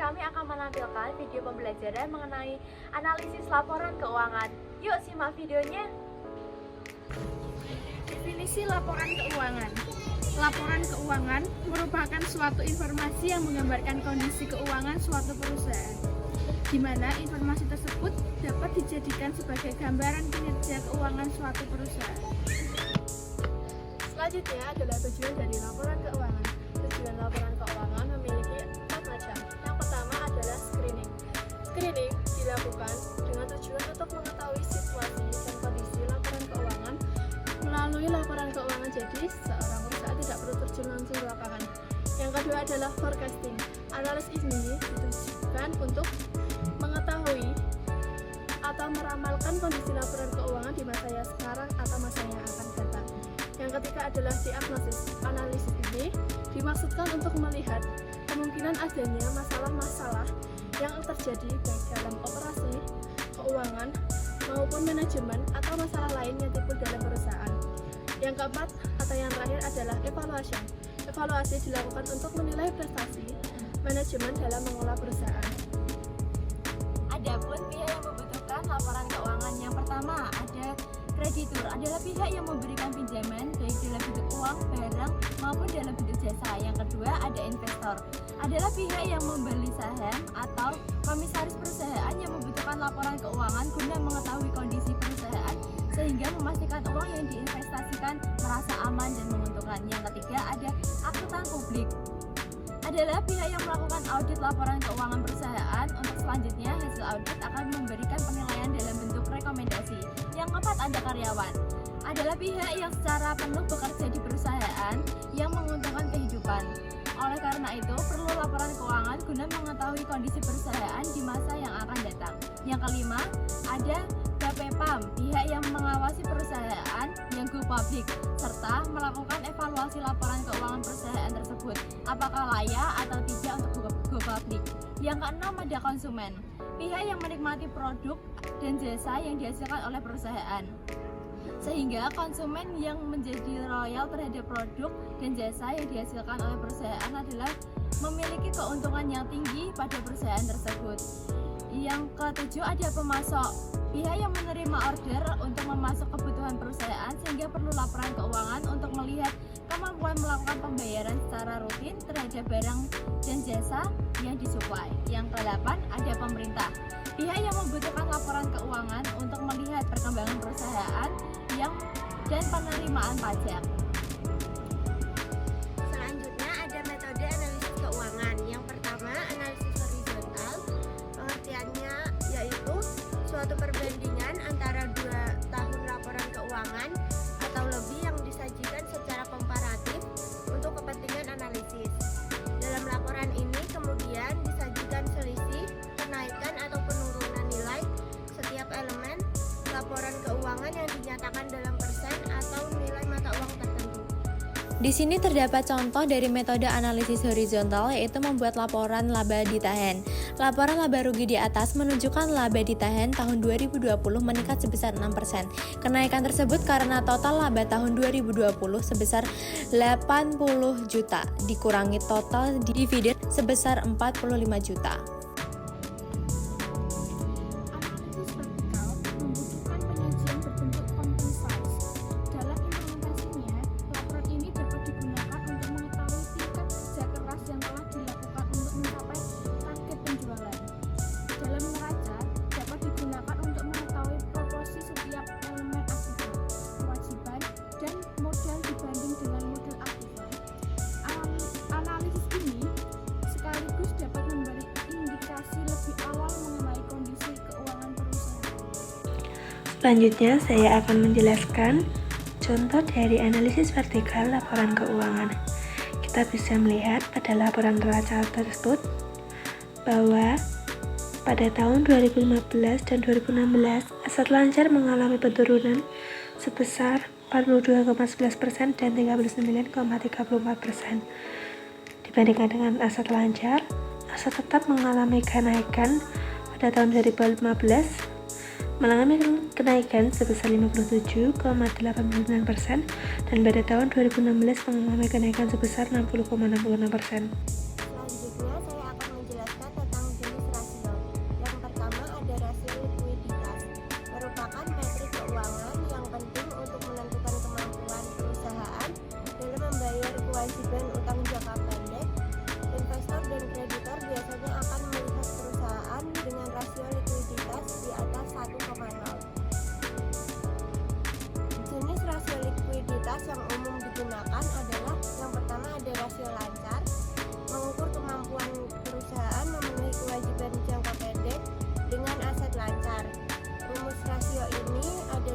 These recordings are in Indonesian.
kami akan menampilkan video pembelajaran mengenai analisis laporan keuangan. Yuk simak videonya. Definisi laporan keuangan. Laporan keuangan merupakan suatu informasi yang menggambarkan kondisi keuangan suatu perusahaan, di mana informasi tersebut dapat dijadikan sebagai gambaran kinerja keuangan suatu perusahaan. Selanjutnya adalah tujuan dari laporan keuangan. Tujuan laporan keuangan memiliki 4 macam. Yang pertama adalah screening. Screening dilakukan dengan tujuan untuk mengetahui situasi dan kondisi laporan keuangan. Melalui laporan keuangan, jadi seorang perusahaan tidak perlu terjun langsung ke lapangan. Yang kedua adalah forecasting. Analisis ini ditujukan untuk mengetahui atau meramalkan kondisi laporan keuangan di masa yang sekarang atau masa yang akan datang. Yang ketiga adalah diagnosis. Analisis ini dimaksudkan untuk melihat kemungkinan adanya masalah-masalah yang terjadi baik dalam operasi, keuangan, maupun manajemen atau masalah lain yang timbul dalam perusahaan. Yang keempat atau yang terakhir adalah evaluation. Evaluasi dilakukan untuk menilai prestasi manajemen dalam mengelola perusahaan. Adapun pihak yang membutuhkan laporan keuangan, yang pertama ada kreditur, adalah pihak yang memberikan pinjaman baik dalam bentuk uang, barang maupun dalam bentuk jasa. Yang kedua ada investor, adalah pihak yang membeli saham atau komisaris perusahaan yang membutuhkan laporan keuangan guna mengetahui kondisi perusahaan sehingga memastikan uang yang diinvestasikan merasa aman dan menguntungkan. Yang ketiga ada akuntan publik, adalah pihak yang melakukan audit laporan keuangan perusahaan. Untuk selanjutnya hasil audit akan memberikan penilaian dalam bentuk rekomendasi. Yang keempat ada karyawan, adalah pihak yang secara penuh bekerja di perusahaan yang menguntungkan kehidupan. Oleh karena itu perlu laporan keuangan guna mengetahui kondisi perusahaan di masa yang akan datang. Yang kelima ada BPPAM, pihak yang mengawasi perusahaan yang go public serta melakukan evaluasi laporan keuangan perusahaan tersebut apakah layak atau tidak untuk go public. Yang keenam ada konsumen, pihak yang menikmati produk dan jasa yang dihasilkan oleh perusahaan sehingga konsumen yang menjadi loyal terhadap produk dan jasa yang dihasilkan oleh perusahaan adalah memiliki keuntungan yang tinggi pada perusahaan tersebut. Yang ketujuh ada pemasok, pihak yang menerima order untuk memasok kebutuhan perusahaan sehingga perlu laporan keuangan untuk melihat kemampuan melakukan pembayaran secara rutin terhadap barang dan jasa yang disuplai. Yang kedelapan ada pemerintah, pihak yang membutuhkan laporan keuangan untuk melihat perkembangan perusahaan dan penerimaan pajak. Selanjutnya ada metode analisis keuangan. Yang pertama, analisis horizontal. Pengertiannya yaitu suatu perbandingan antara 2 tahun laporan keuangan atau lebih yang disajikan secara komparatif untuk kepentingan analisis. Dalam laporan ini kemudian disajikan selisih, kenaikan atau penurunan nilai setiap elemen laporan keuangan yang dinyatakan dalam persen atau nilai mata uang tertentu. Di sini terdapat contoh dari metode analisis horizontal, yaitu membuat laporan laba ditahan. Laporan laba rugi di atas menunjukkan laba ditahan tahun 2020 meningkat sebesar 6%. Kenaikan tersebut karena total laba tahun 2020 sebesar 80 juta dikurangi total dividen sebesar 45 juta. Analisis vertikal membutuhkan penyajian berbentuk kompensasi. Dalam implementasinya, laporan ini dapat digunakan untuk mengetahui tingkat kerja keras yang telah dilakukan untuk mencapai target penjualan. Dalam neraca, dapat digunakan untuk mengetahui proporsi setiap elemen aktiva, kewajiban, dan modal dibanding dengan modal aktiva. Analisis ini sekaligus dapat memberi indikasi lebih awal mengenai kondisi keuangan perusahaan. Selanjutnya saya akan menjelaskan contoh dari analisis vertikal laporan keuangan. Kita bisa melihat pada laporan neraca tersebut bahwa pada tahun 2015 dan 2016 aset lancar mengalami penurunan sebesar 42,11% dan 39,34%. Dibandingkan dengan aset lancar, aset tetap mengalami kenaikan pada tahun 2015 mengalami kenaikan sebesar 57,89% dan pada tahun 2016 mengalami kenaikan sebesar 60,66%. Selanjutnya saya akan menjelaskan tentang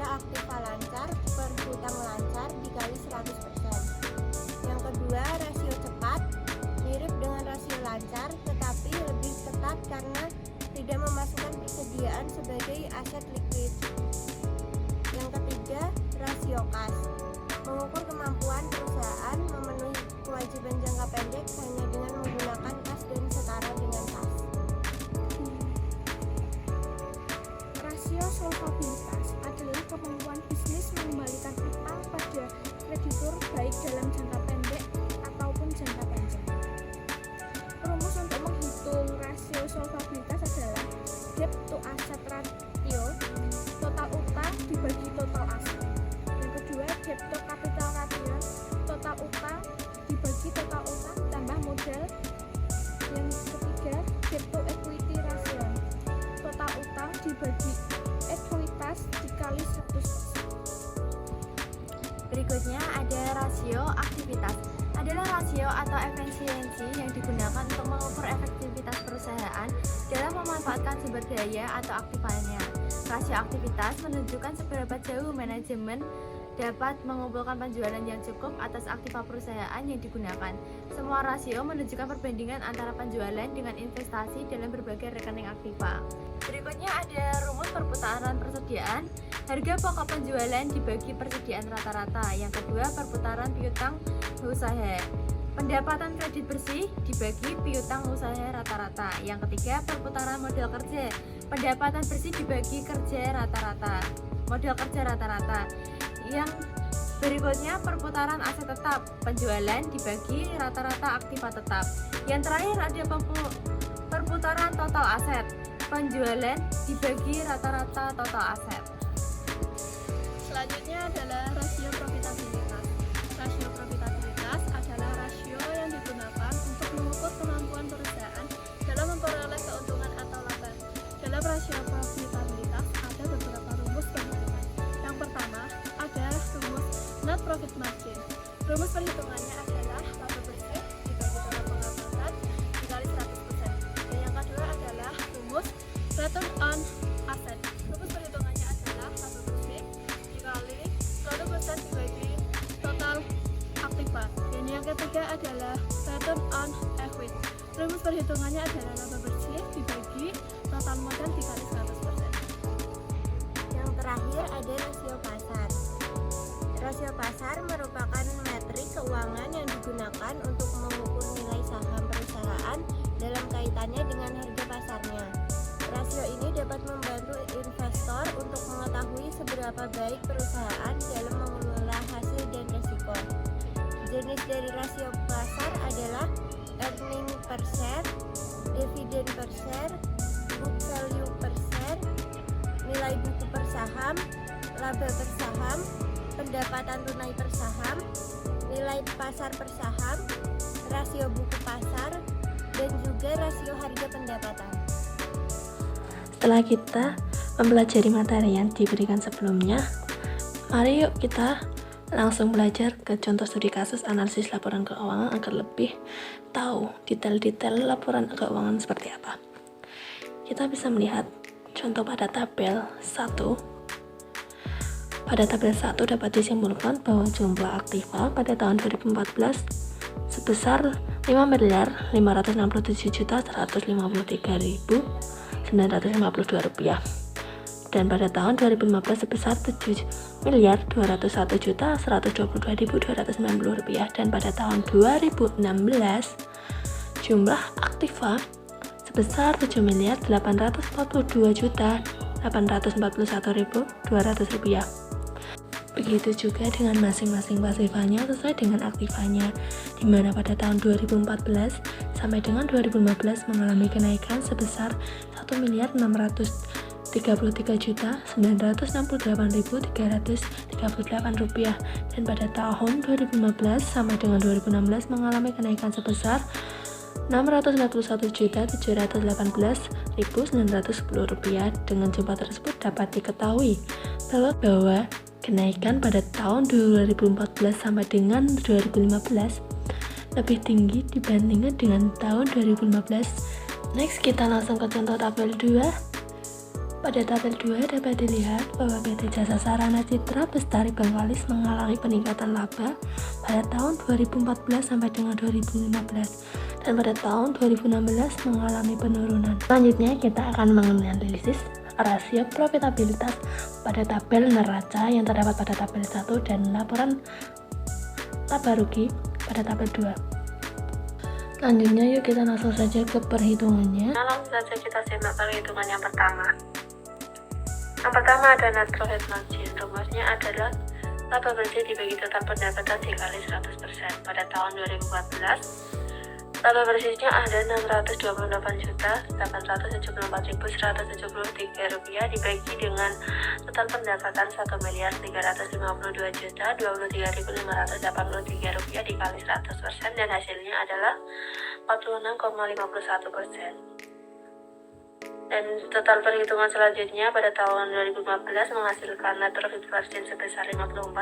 aktiva lancar per hutang lancar dikali 100%. Yang kedua, rasio cepat mirip dengan rasio lancar tetapi lebih ketat karena tidak memasukkan persediaan sebagai aset likuid. Yang ketiga, rasio kas mengukur kemampuan perusahaan memenuhi kewajiban jangka pendek hanya dengan menggunakan kas dan setara dengan kas. Rasio solvabilitas adalah kemampuan bisnis mengembalikan utang pada kreditur baik dalam jangka pendek ataupun jangka panjang. Rumus untuk menghitung rasio solvabilitas adalah debt to asset ratio, total utang dibagi total aset. Yang kedua, debt to capital ratio, total utang dibagi total utang tambah modal. Yang ketiga, debt to equity ratio, total utang dibagi ekuitas dikali 100%. Berikutnya ada rasio aktivitas. Adalah rasio atau efisiensi yang digunakan untuk mengukur efektivitas perusahaan dalam memanfaatkan sumber daya atau aktivanya. Rasio aktivitas menunjukkan seberapa jauh manajemen dapat mengumpulkan penjualan yang cukup atas aktiva perusahaan yang digunakan. Semua rasio menunjukkan perbandingan antara penjualan dengan investasi dalam berbagai rekening aktiva. Berikutnya ada rumus perputaran persediaan. Harga pokok penjualan dibagi persediaan rata-rata. Yang kedua, perputaran piutang usaha. Pendapatan kredit bersih dibagi piutang usaha rata-rata. Yang ketiga, perputaran modal kerja. Pendapatan bersih dibagi kerja rata-rata. Modal kerja rata-rata. Yang berikutnya, perputaran aset tetap. Penjualan dibagi rata-rata aktiva tetap. Yang terakhir ada perputaran total aset. Penjualan dibagi rata-rata total aset. Selanjutnya adalah rasio profitabilitas. Rasio profitabilitas adalah rasio yang digunakan untuk mengukur kemampuan perusahaan dalam memperoleh keuntungan atau laba. Dalam rasio profitabilitas ada beberapa rumus perhitungan. Yang pertama ada rumus net profit margin. Rumus perhitungannya adalah laba bersih dibagi total pendapatan dikali 100%. Dan yang kedua adalah rumus return on asset. Rumus perhitungannya adalah laba bersih dikali 100% dibagi total aktiva. Dan yang ketiga adalah return on equity. Rumus perhitungannya adalah laba bersih dibagi total modal dikali 100%. Yang terakhir ada rasio pasar. Rasio pasar merupakan metrik keuangan yang digunakan untuk mengukur nilai saham perusahaan dalam kaitannya dengan harga pasarnya. Rasio ini dapat membantu investor untuk mengetahui seberapa baik perusahaan dalam mengelola hasil dan risiko. Jenis dari rasio pasar adalah earning per share, dividend per share, book value per share, nilai buku per saham, laba per saham, pendapatan tunai per saham, nilai pasar per saham, rasio buku pasar, dan juga rasio harga pendapatan. Setelah kita mempelajari materi yang diberikan sebelumnya, mari yuk kita langsung belajar ke contoh studi kasus analisis laporan keuangan agar lebih tahu detail-detail laporan keuangan seperti apa. Kita bisa melihat contoh pada tabel 1. Pada tabel 1 dapat disimpulkan bahwa jumlah aktiva pada tahun 2014 sebesar 5.567.153.952 rupiah, dan pada tahun 2015 sebesar 7.201.122.290 rupiah, dan pada tahun 2016 jumlah aktiva sebesar 7.842.841.200 rupiah. Begitu juga dengan masing-masing pasifanya sesuai dengan aktivanya, di mana pada tahun 2014 sampai dengan 2015 mengalami kenaikan sebesar 1.963.968.338 rupiah, dan pada tahun 2015 sampai dengan 2016 mengalami kenaikan sebesar 641.718.910 rupiah. Dengan jumlah tersebut dapat diketahui bahwa kenaikan pada tahun 2014 sampai dengan 2015 lebih tinggi dibandingkan dengan tahun 2015. Next, kita langsung ke contoh tabel 2. Pada tabel 2 dapat dilihat bahwa PT Jasa Sarana Citra Bestari Bengkalis mengalami peningkatan laba pada tahun 2014 sampai dengan 2015 dan pada tahun 2016 mengalami penurunan. Selanjutnya kita akan menganalisis rasio profitabilitas pada tabel neraca yang terdapat pada tabel 1 dan laporan laba rugi pada tabel 2. Selanjutnya yuk kita langsung saja ke perhitungannya. Langsung saja kita simak perhitungan yang pertama. Yang pertama ada net profit margin. Rumusnya adalah laba bersih dibagi total pendapatan dikali 100%. Pada tahun 2014 laba bersihnya ada Rp628.874.173 dibagi dengan total pendapatan Rp1.323.23.583 dikali 100% dan hasilnya adalah 46,51%. Dan total perhitungan selanjutnya pada tahun 2015 menghasilkan net profit margin sebesar 54,80%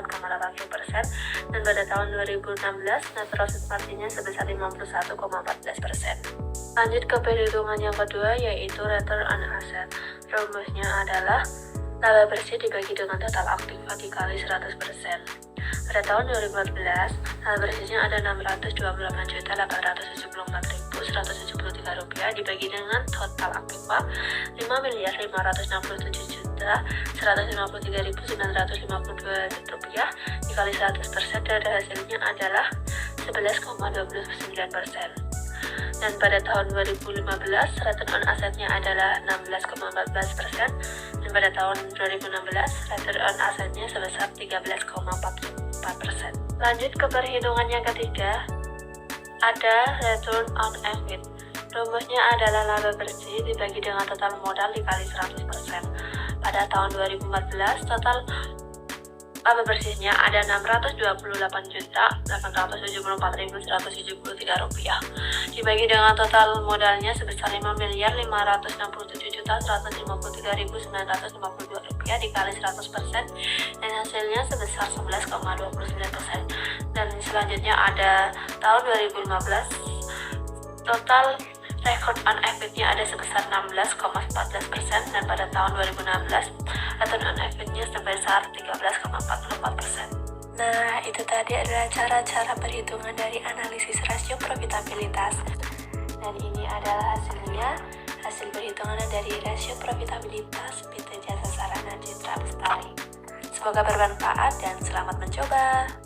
dan pada tahun 2016 net profit marginnya sebesar 51,14%. Lanjut ke perhitungan yang kedua yaitu return on asset. Rumusnya adalah laba bersih dibagi dengan total aktiva dikali 100%. Pada tahun 2014, laba bersihnya ada Rp628.874.173 dibagi dengan total aktiva Rp5.553.153.952 dikali 100% dan hasilnya adalah 11,29%. Dan pada tahun 2015, return on asetnya adalah 16,14% dan pada tahun 2016, return on asetnya sebesar 13,44%. Lanjut ke perhitungan yang ketiga, ada return on equity. Rumusnya adalah laba bersih dibagi dengan total modal dikali 100%. Pada tahun 2014, total laba bersihnya ada Rp628.874.173 dibagi dengan total modalnya sebesar Rp5.563.153.952 dikali 100% dan hasilnya sebesar 11,29%. Dan selanjutnya ada tahun 2015, total return on equity-nya ada sebesar 16,14% dan pada tahun 2016 return on equity-nya sebesar 13,44%. Nah, itu tadi adalah cara-cara perhitungan dari analisis rasio profitabilitas. Dan ini adalah hasil perhitungan dari rasio profitabilitas PT Jasa Sarana Citra Bestari. Semoga bermanfaat dan selamat mencoba.